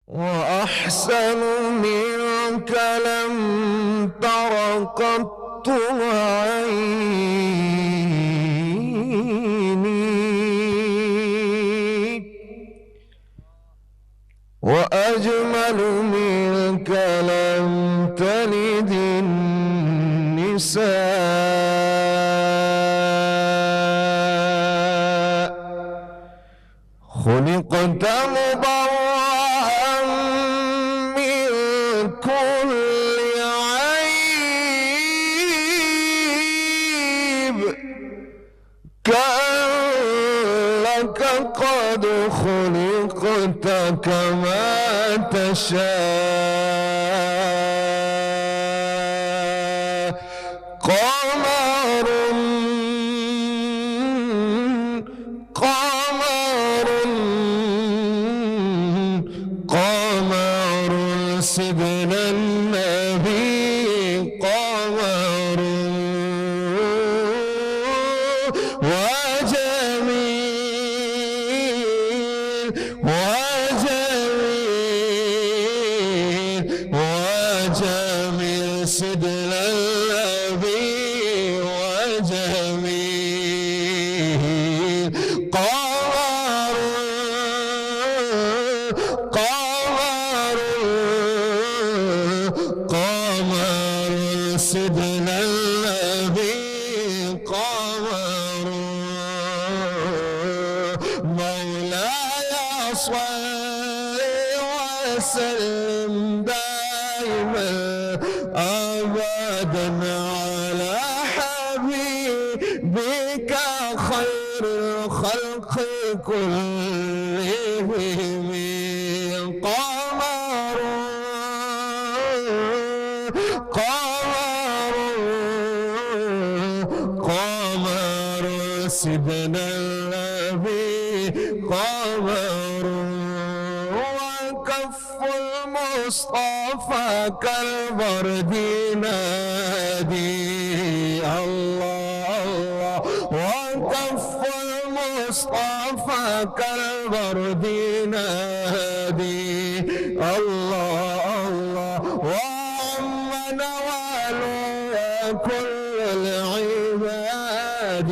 وأحسن منك لم تر قط عيني، وأجمل منك لم تلد النساء، خلقت مبرأ من كل عيب، كأنك قد خلقت كما تشاء. قمر قمر قمر سيدنا النبي، قمر وجميل وجميل وجميل سيدنا النبي وجميل. قمر قمر قمر سيدنا النبي، قمر مولاي صل وسلم دائما أبدا على حبيبك خير الخلق كلهم. قمر قمر قمر سيدنا النبي، قمر وكف المصطفى كالبرد ينادي الله الله، وكف المصطفى كالبرد ينادي الله الله، وعم نواله كل العباد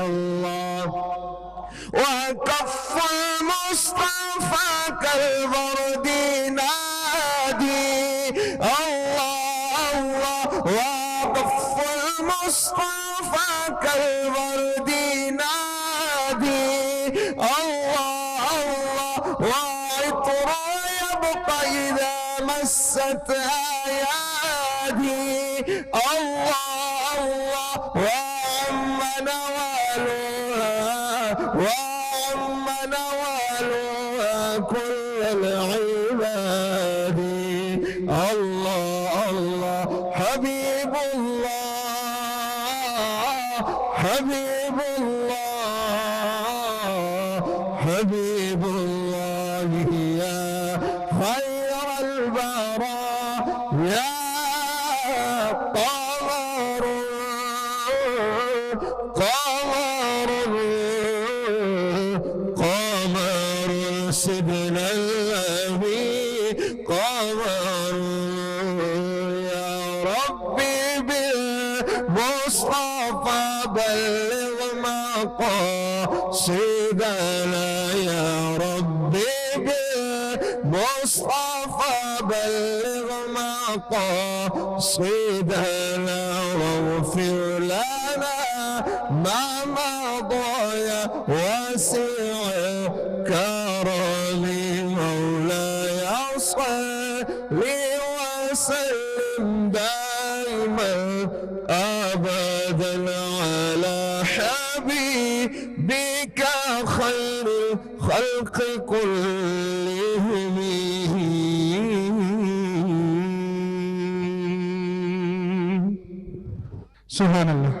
الله، وكف المصطفى كالبرد ينادي الله الله، وكف المصطفى كالبرد ينادي الله الله، وعطره يبقى إذا مست أيادي الله الله، وعم نوالها وعم نوالها كل العباد الله الله. حبيب الله حبيب الله حبيب الله يا خير البراء يا قمر قمر قمر سيدنا النبي، قمر يا ربي بالمصطفى بلغ مقاصدنا، يا ربي بالمصطفى بلغ مقاصدنا، واغفر لنا ما مضى يا واسع الكرم. مولاي صل وسلم دائما أبدا على حبيبك خير الخلق كلهم. سبحان الله.